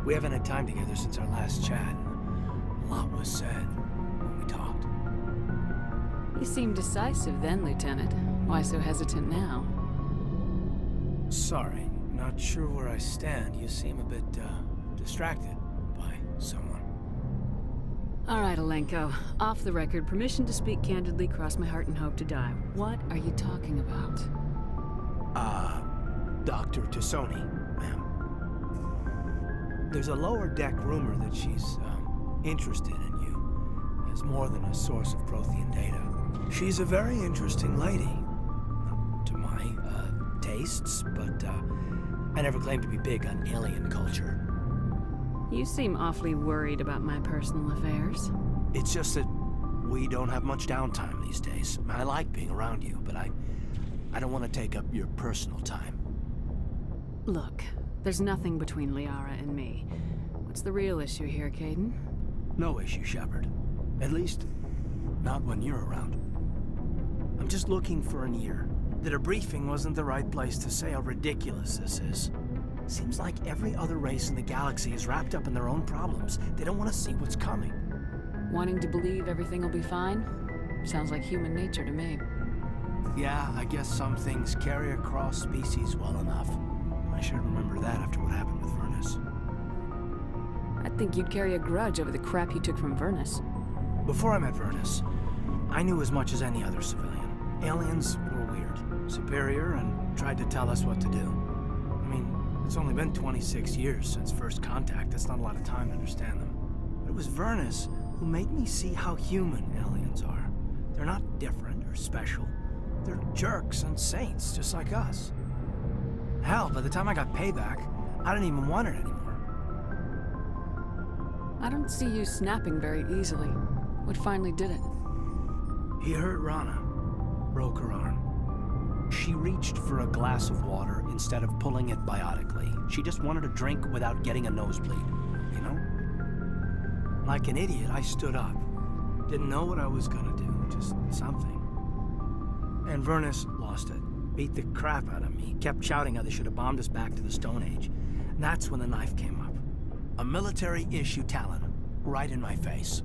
We haven't had time together since our last chat. A lot was said when we talked. You seemed decisive then, Lieutenant. Why so hesitant now? Sorry, not sure where I stand. You seem a bit, distracted by someone. All right, Alenko. Off the record, permission to speak candidly, cross my heart and hope to die. What are you talking about? Dr. Tassoni, ma'am. There's a lower deck rumor that she's, interested in you as more than a source of Prothean data. She's a very interesting lady. Not to my, tastes, but, I never claimed to be big on alien culture. You seem awfully worried about my personal affairs. It's just that we don't have much downtime these days. I like being around you, but I don't want to take up your personal time. Look, there's nothing between Liara and me. What's the real issue here, Kaiden? No issue, Shepard. At least, not when you're around. I'm just looking for an ear. The debriefing wasn't the right place to say how ridiculous this is. Seems like every other race in the galaxy is wrapped up in their own problems. They don't want to see what's coming. Wanting to believe everything will be fine? Sounds like human nature to me. Yeah, I guess some things carry across species well enough. I should remember that after what happened with Vernus. I think you'd carry a grudge over the crap you took from Vernus. Before I met Vernus, I knew as much as any other civilian. Aliens were weird, superior, and tried to tell us what to do. I mean, it's only been 26 years since first contact. That's not a lot of time to understand them. But it was Vernus who made me see how human aliens are. They're not different or special. They're jerks and saints, just like us. Hell, by the time I got payback, I didn't even want it anymore. I don't see you snapping very easily. What finally did it? He hurt Rana. Broke her arm. She reached for a glass of water instead of pulling it biotically. She just wanted a drink without getting a nosebleed, you know? Like an idiot, I stood up. Didn't know what I was gonna do, just something. And Vernus lost it. Beat the crap out of me. Kept shouting how they should have bombed us back to the Stone Age. And that's when the knife came up. A military-issue talon, right in my face.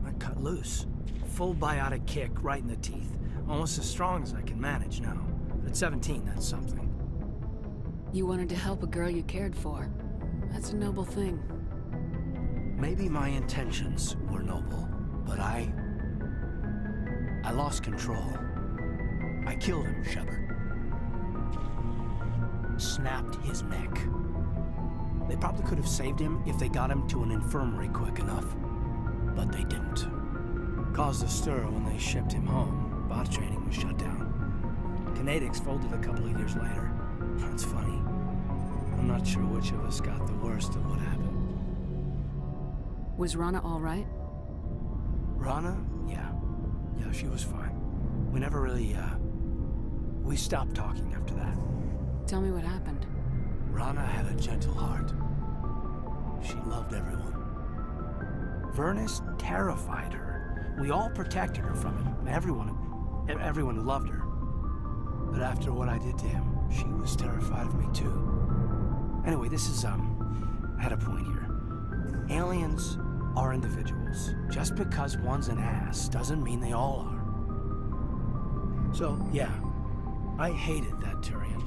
I cut loose. Full biotic kick right in the teeth. Almost as strong as I can manage now. But at 17, that's something. You wanted to help a girl you cared for. That's a noble thing. Maybe my intentions were noble, but I lost control. I killed him, Shepard. Snapped his neck. They probably could have saved him if they got him to an infirmary quick enough. But they didn't. Caused a stir when they shipped him home. Bot training was shut down. Kinetics folded a couple of years later. That's funny. I'm not sure which of us got the worst of what happened. Was Rana all right? Rana? Yeah. Yeah, she was fine. We never really, we stopped talking after that. Tell me what happened. Rana had a gentle heart. She loved everyone. Vernus terrified her. We all protected her from it. Everyone who loved her. But after what I did to him, she was terrified of me too. Anyway, this is, I had a point here. Aliens are individuals. Just because one's an ass doesn't mean they all are. So, yeah, I hated that Turian.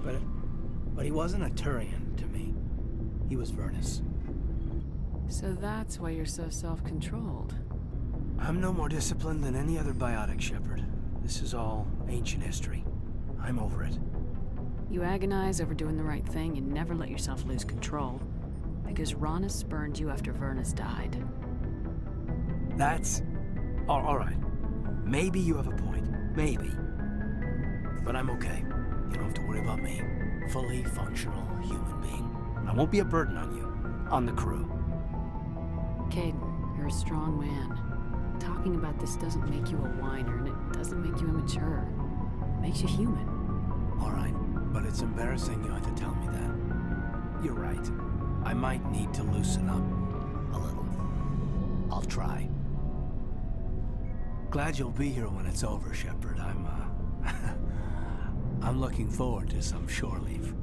But he wasn't a Turian to me. He was Vernus. So that's why you're so self-controlled. I'm no more disciplined than any other biotic, Shepard. This is all ancient history. I'm over it. You agonize over doing the right thing and never let yourself lose control. Because Rana spurned you after Vernus died. That's All right. Maybe you have a point. Maybe. But I'm okay. You don't have to worry about me. Fully functional human being. I won't be a burden on you. On the crew. Kaiden, you're a strong man. Talking about this doesn't make you a whiner, and it doesn't make you immature. It makes you human. All right. But it's embarrassing you had to tell me that. You're right. I might need to loosen up a little. I'll try. Glad you'll be here when it's over, Shepard. I'm looking forward to some shore leave.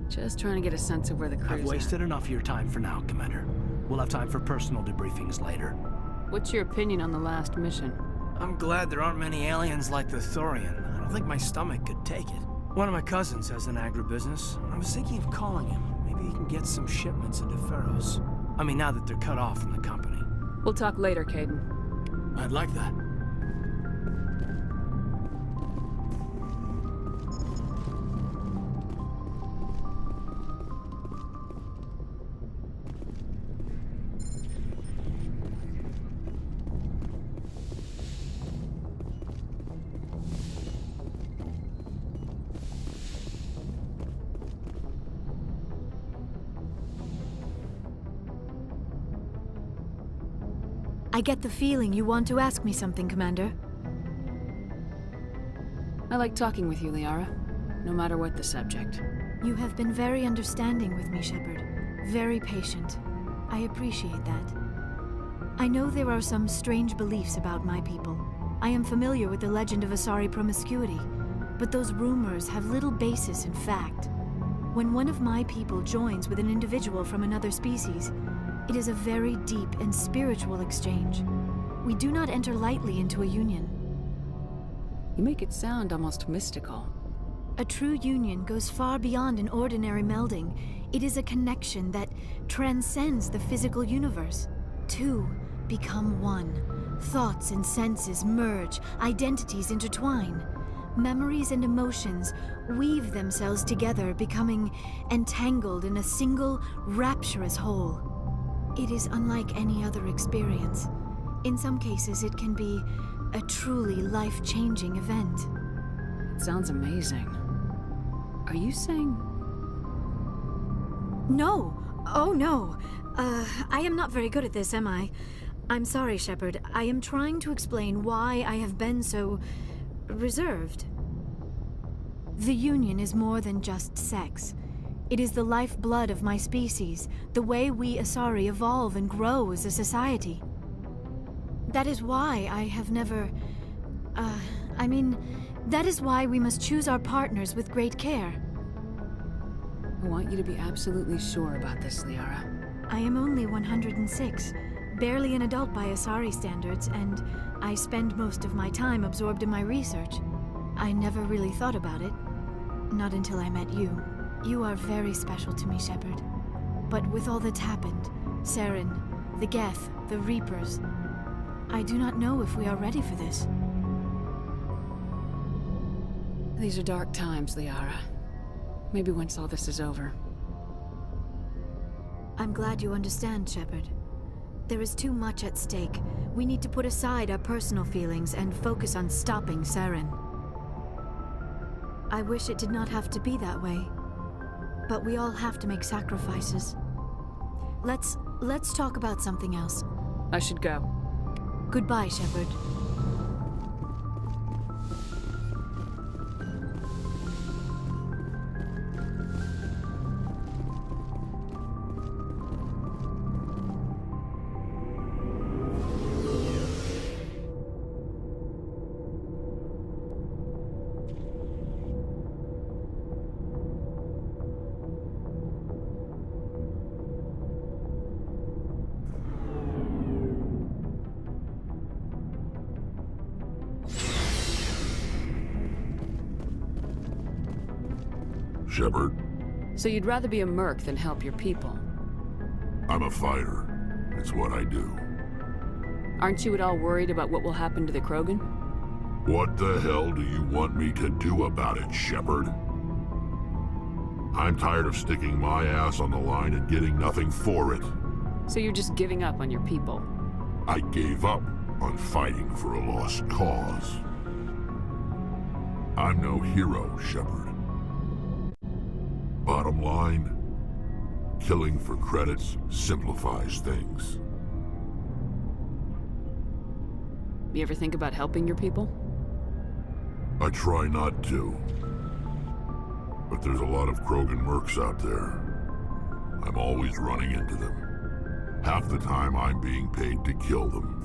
Just trying to get a sense of where the crew's I've wasted enough of your time for now, Commander. We'll have time for personal debriefings later. What's your opinion on the last mission? I'm glad there aren't many aliens like the Thorian. I don't think my stomach could take it. One of my cousins has an agribusiness. I was thinking of calling him. Maybe he can get some shipments into Pharaohs. I mean, now that they're cut off from the company. We'll talk later, Kaiden. I'd like that. I get the feeling you want to ask me something, Commander. I like talking with you, Liara. No matter what the subject. You have been very understanding with me, Shepard. Very patient. I appreciate that. I know there are some strange beliefs about my people. I am familiar with the legend of Asari promiscuity, but those rumors have little basis in fact. When one of my people joins with an individual from another species, it is a very deep and spiritual exchange. We do not enter lightly into a union. You make it sound almost mystical. A true union goes far beyond an ordinary melding. It is a connection that transcends the physical universe. Two become one. Thoughts and senses merge, identities intertwine. Memories and emotions weave themselves together, becoming entangled in a single, rapturous whole. It is unlike any other experience. In some cases, it can be a truly life-changing event. It sounds amazing. Are you saying... No! Oh, no. I am not very good at this, am I? I'm sorry, Shepard. I am trying to explain why I have been so... reserved. The Union is more than just sex. It is the lifeblood of my species, the way we Asari evolve and grow as a society. That is why I have never... that is why we must choose our partners with great care. I want you to be absolutely sure about this, Liara. I am only 106, barely an adult by Asari standards, and I spend most of my time absorbed in my research. I never really thought about it. Not until I met you. You are very special to me, Shepard. But with all that's happened, Saren, the Geth, the Reapers, I do not know if we are ready for this. These are dark times, Liara. Maybe once all this is over. I'm glad you understand, Shepard. There is too much at stake. We need to put aside our personal feelings and focus on stopping Saren. I wish it did not have to be that way. But we all have to make sacrifices. Let's talk about something else. I should go. Goodbye, Shepard. Shepard, So you'd rather be a merc than help your people? I'm a fighter. It's what I do. Aren't you at all worried about what will happen to the Krogan? What the hell do you want me to do about it, Shepard? I'm tired of sticking my ass on the line and getting nothing for it. So you're just giving up on your people? I gave up on fighting for a lost cause. I'm no hero, Shepard. Bottom line, killing for credits simplifies things. You ever think about helping your people? I try not to. But there's a lot of Krogan mercs out there. I'm always running into them. Half the time I'm being paid to kill them.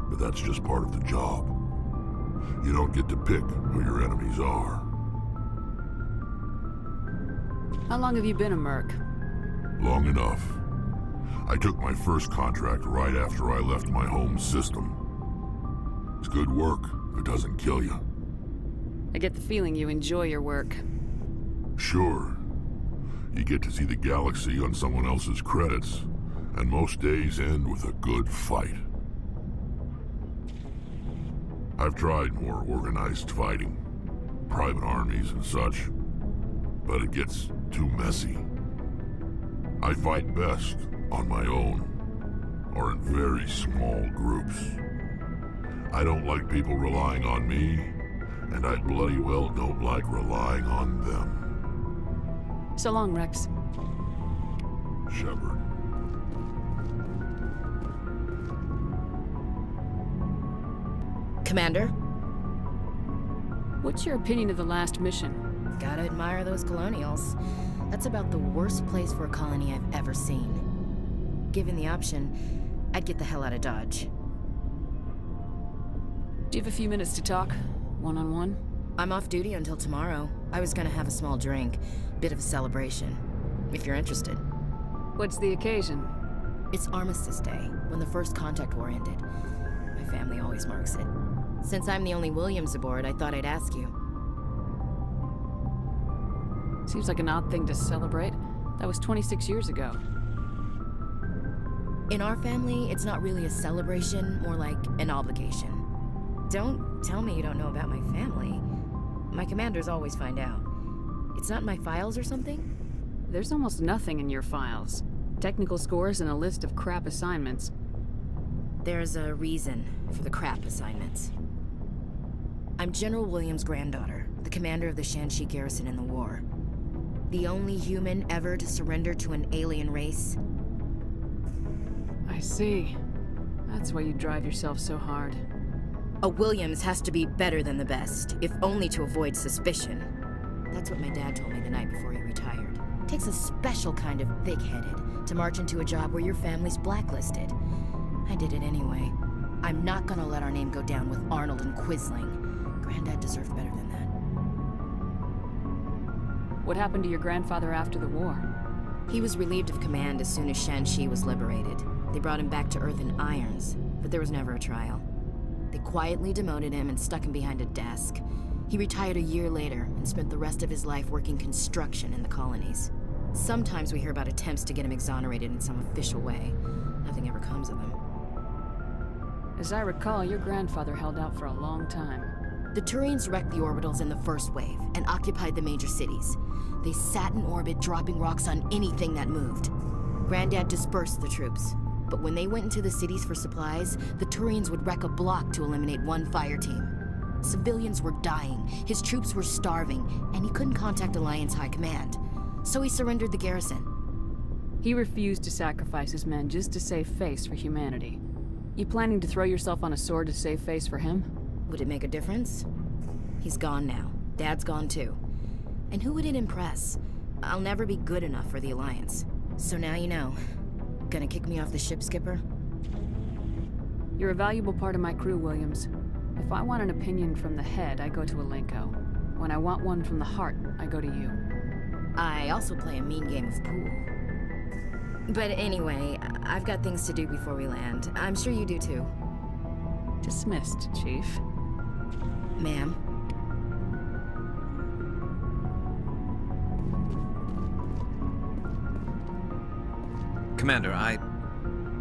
But that's just part of the job. You don't get to pick who your enemies are. How long have you been a merc? Long enough. I took my first contract right after I left my home system. It's good work if it doesn't kill you. I get the feeling you enjoy your work. Sure. You get to see the galaxy on someone else's credits, and most days end with a good fight. I've tried more organized fighting, private armies and such, but it gets too messy. I fight best on my own, or in very small groups. I don't like people relying on me, and I bloody well don't like relying on them. So long, Rex. Shepard. Commander? What's your opinion of the last mission? Gotta admire those colonials. That's about the worst place for a colony I've ever seen. Given the option, I'd get the hell out of Dodge. Do you have a few minutes to talk? One-on-one? I'm off duty until tomorrow. I was gonna have a small drink. Bit of a celebration. If you're interested. What's the occasion? It's Armistice Day, when the first contact war ended. My family always marks it. Since I'm the only Williams aboard, I thought I'd ask you. Seems like an odd thing to celebrate. That was 26 years ago. In our family, it's not really a celebration, more like an obligation. Don't tell me you don't know about my family. My commanders always find out. It's not in my files or something? There's almost nothing in your files. Technical scores and a list of crap assignments. There's a reason for the crap assignments. I'm General Williams' granddaughter, the commander of the Shanxi garrison in the war. The only human ever to surrender to an alien race. I see. That's why you drive yourself so hard. A Williams has to be better than the best, if only to avoid suspicion. That's what my dad told me the night before he retired. Takes a special kind of thick-headed to march into a job where your family's blacklisted. I did it anyway. I'm not gonna let our name go down with Arnold and Quisling. Granddad deserved better than that. What happened to your grandfather after the war? He was relieved of command as soon as Shanxi was liberated. They brought him back to Earth in irons, but there was never a trial. They quietly demoted him and stuck him behind a desk. He retired a year later and spent the rest of his life working construction in the colonies. Sometimes we hear about attempts to get him exonerated in some official way. Nothing ever comes of them. As I recall, your grandfather held out for a long time. The Turians wrecked the orbitals in the first wave and occupied the major cities. They sat in orbit, dropping rocks on anything that moved. Granddad dispersed the troops, but when they went into the cities for supplies, the Turians would wreck a block to eliminate one fire team. Civilians were dying, his troops were starving, and he couldn't contact Alliance High Command. So he surrendered the garrison. He refused to sacrifice his men just to save face for humanity. You planning to throw yourself on a sword to save face for him? Would it make a difference? He's gone now. Dad's gone too. And who would it impress? I'll never be good enough for the Alliance. So now you know. Gonna kick me off the ship, Skipper? You're a valuable part of my crew, Williams. If I want an opinion from the head, I go to Alenko. When I want one from the heart, I go to you. I also play a mean game of pool. But anyway, I've got things to do before we land. I'm sure you do too. Dismissed, Chief. Ma'am. Commander,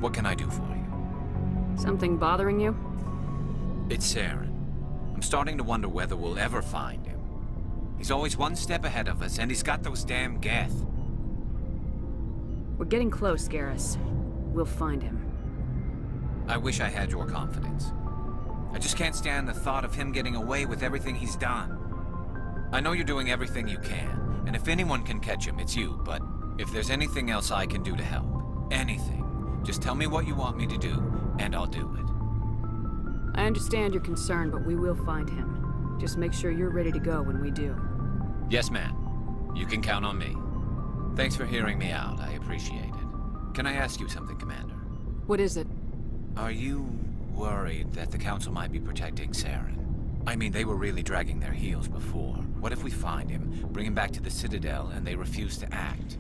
what can I do for you? Something bothering you? It's Saren. I'm starting to wonder whether we'll ever find him. He's always one step ahead of us, and he's got those damn Geth. We're getting close, Garrus. We'll find him. I wish I had your confidence. I just can't stand the thought of him getting away with everything he's done. I know you're doing everything you can, and if anyone can catch him, it's you, but if there's anything else I can do to help, anything, just tell me what you want me to do, and I'll do it. I understand your concern, but we will find him. Just make sure you're ready to go when we do. Yes, ma'am. You can count on me. Thanks for hearing me out. I appreciate it. Can I ask you something, Commander? What is it? Are you worried that the Council might be protecting Saren? I mean, they were really dragging their heels before. What if we find him, bring him back to the Citadel, and they refuse to act?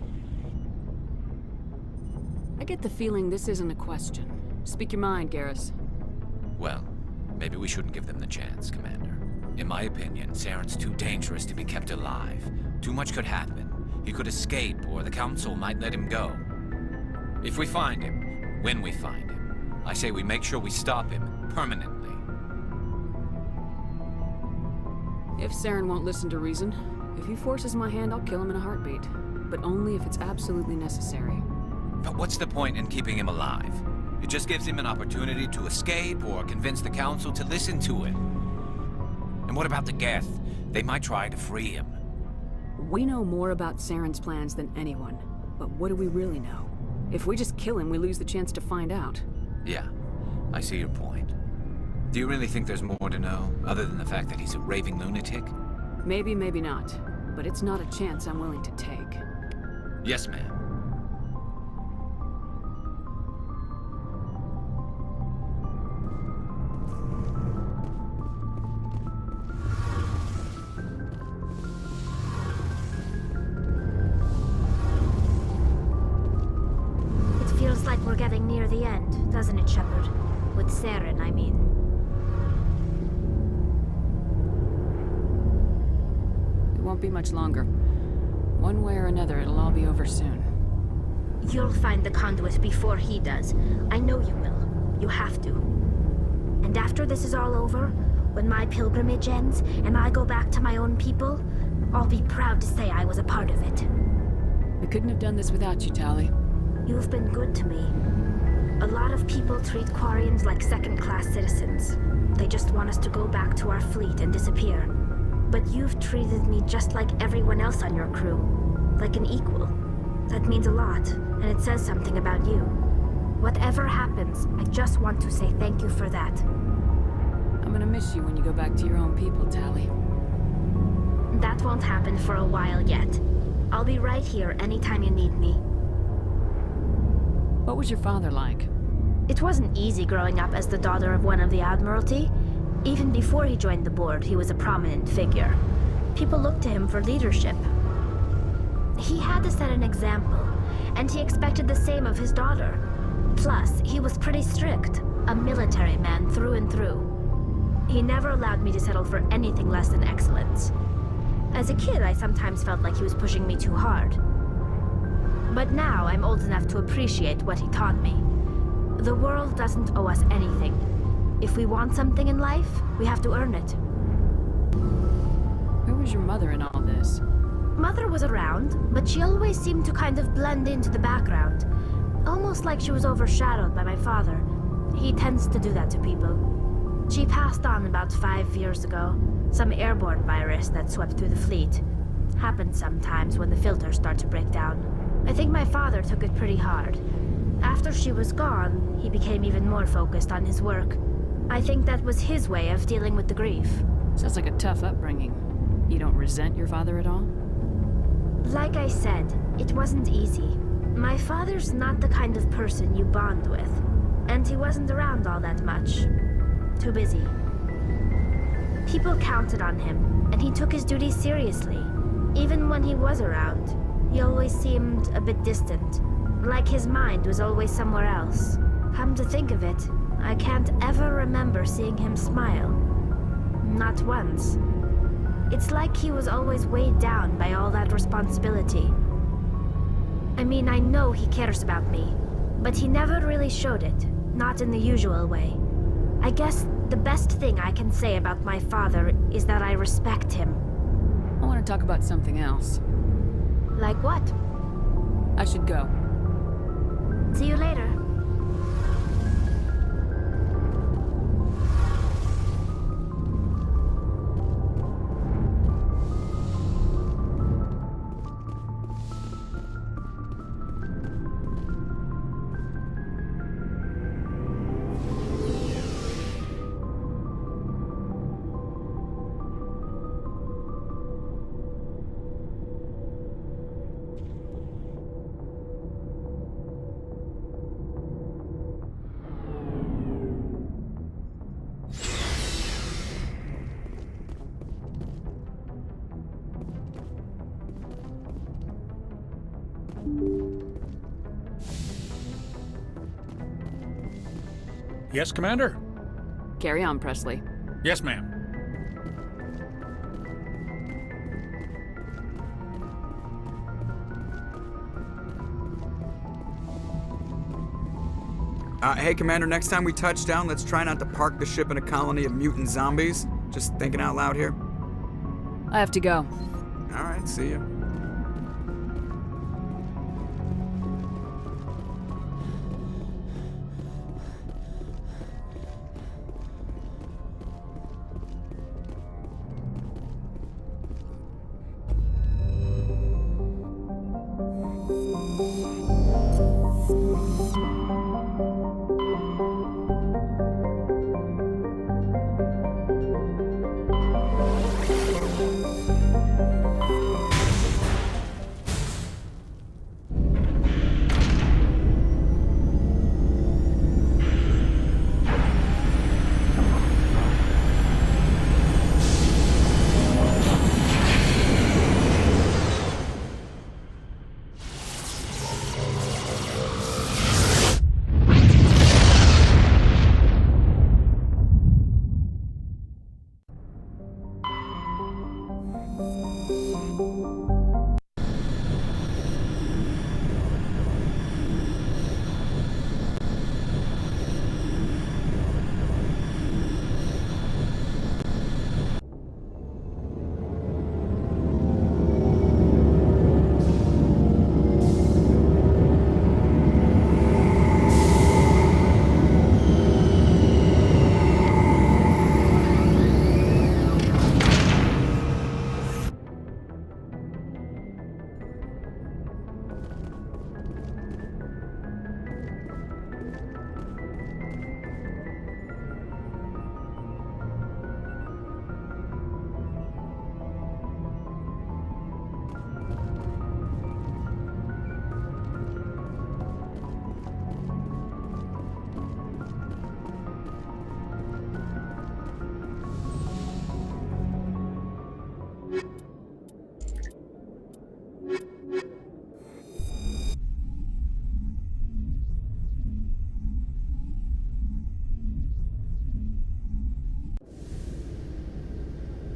I get the feeling this isn't a question. Speak your mind, Garrus. Well, maybe we shouldn't give them the chance, Commander. In my opinion, Saren's too dangerous to be kept alive. Too much could happen. He could escape, or the Council might let him go. If we find him, when we find him, I say we make sure we stop him, permanently. If Saren won't listen to reason, if he forces my hand, I'll kill him in a heartbeat. But only if it's absolutely necessary. But what's the point in keeping him alive? It just gives him an opportunity to escape or convince the Council to listen to him. And what about the Geth? They might try to free him. We know more about Saren's plans than anyone. But what do we really know? If we just kill him, we lose the chance to find out. Yeah, I see your point. Do you really think there's more to know, other than the fact that he's a raving lunatic? Maybe, maybe not. But it's not a chance I'm willing to take. Yes, ma'am. It feels like we're getting near the end, doesn't it, Shepard? With Saren, I mean. It won't be much longer. One way or another, it'll all be over soon. You'll find the conduit before he does. I know you will. You have to. And after this is all over, when my pilgrimage ends and I go back to my own people, I'll be proud to say I was a part of it. We couldn't have done this without you, Tali. You've been good to me. A lot of people treat Quarians like second-class citizens. They just want us to go back to our fleet and disappear. But you've treated me just like everyone else on your crew. Like an equal. That means a lot, and it says something about you. Whatever happens, I just want to say thank you for that. I'm gonna miss you when you go back to your own people, Tali. That won't happen for a while yet. I'll be right here anytime you need me. What was your father like? It wasn't easy growing up as the daughter of one of the Admiralty. Even before he joined the board, he was a prominent figure. People looked to him for leadership. He had to set an example, and he expected the same of his daughter. Plus, he was pretty strict, a military man through and through. He never allowed me to settle for anything less than excellence. As a kid, I sometimes felt like he was pushing me too hard. But now I'm old enough to appreciate what he taught me. The world doesn't owe us anything. If we want something in life, we have to earn it. Where was your mother in all this? Mother was around, but she always seemed to kind of blend into the background. Almost like she was overshadowed by my father. He tends to do that to people. She passed on about 5 years ago. Some airborne virus that swept through the fleet. Happens sometimes when the filters start to break down. I think my father took it pretty hard. After she was gone, he became even more focused on his work. I think that was his way of dealing with the grief. Sounds like a tough upbringing. You don't resent your father at all? Like I said, it wasn't easy. My father's not the kind of person you bond with. And he wasn't around all that much. Too busy. People counted on him, and he took his duties seriously. Even when he was around, he always seemed a bit distant. Like his mind was always somewhere else. Come to think of it, I can't ever remember seeing him smile. Not once. It's like he was always weighed down by all that responsibility. I mean, I know he cares about me, but he never really showed it, not in the usual way. I guess the best thing I can say about my father is that I respect him. I want to talk about something else. Like what? I should go. See you later. Yes, Commander? Carry on, Presley. Yes, ma'am. Hey, Commander, next time we touch down, let's try not to park the ship in a colony of mutant zombies. Just thinking out loud here. I have to go. All right, see ya.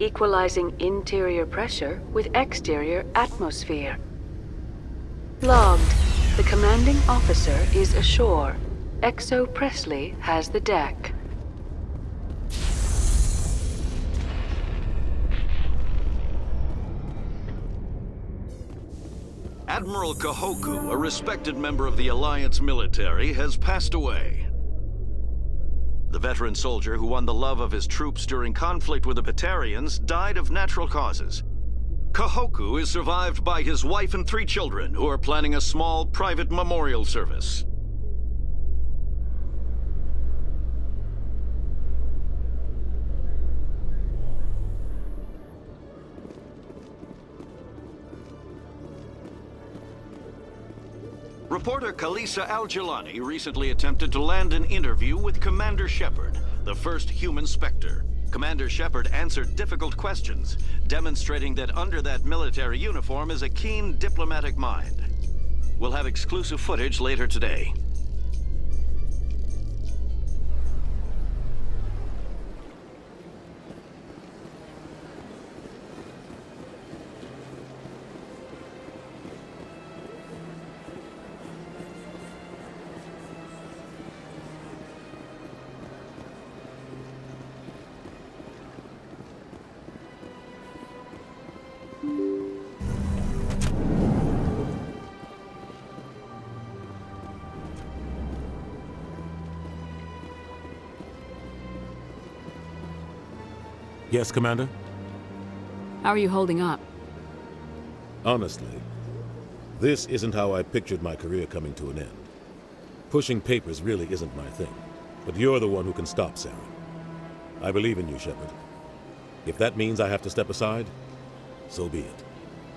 Equalizing interior pressure with exterior atmosphere. Logged. The commanding officer is ashore. Exo Presley has the deck. Admiral Kahoku, a respected member of the Alliance military, has passed away. The veteran soldier who won the love of his troops during conflict with the Batarians died of natural causes. Kahoku is survived by his wife and 3 children, who are planning a small private memorial service. Reporter Kalisa Al-Jilani recently attempted to land an interview with Commander Shepard, the first human Spectre. Commander Shepard answered difficult questions, demonstrating that under that military uniform is a keen diplomatic mind. We'll have exclusive footage later today. Yes, Commander? How are you holding up? Honestly, this isn't how I pictured my career coming to an end. Pushing papers really isn't my thing, but you're the one who can stop Sarah. I believe in you, Shepard. If that means I have to step aside, so be it.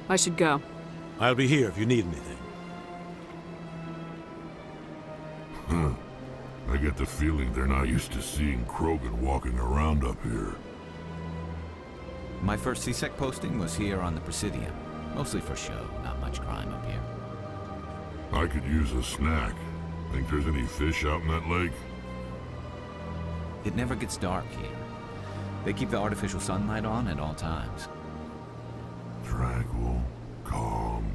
I should go. I'll be here if you need anything. I get the feeling they're not used to seeing Krogan walking around up here. My first CSEC posting was here on the Presidium. Mostly for show, not much crime up here. I could use a snack. Think there's any fish out in that lake? It never gets dark here. They keep the artificial sunlight on at all times. Tranquil, calm,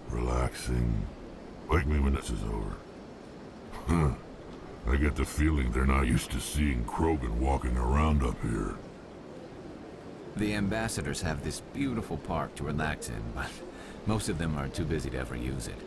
relaxing. Wake me when this is over. Huh. I get the feeling they're not used to seeing Krogan walking around up here. The ambassadors have this beautiful park to relax in, but most of them are too busy to ever use it.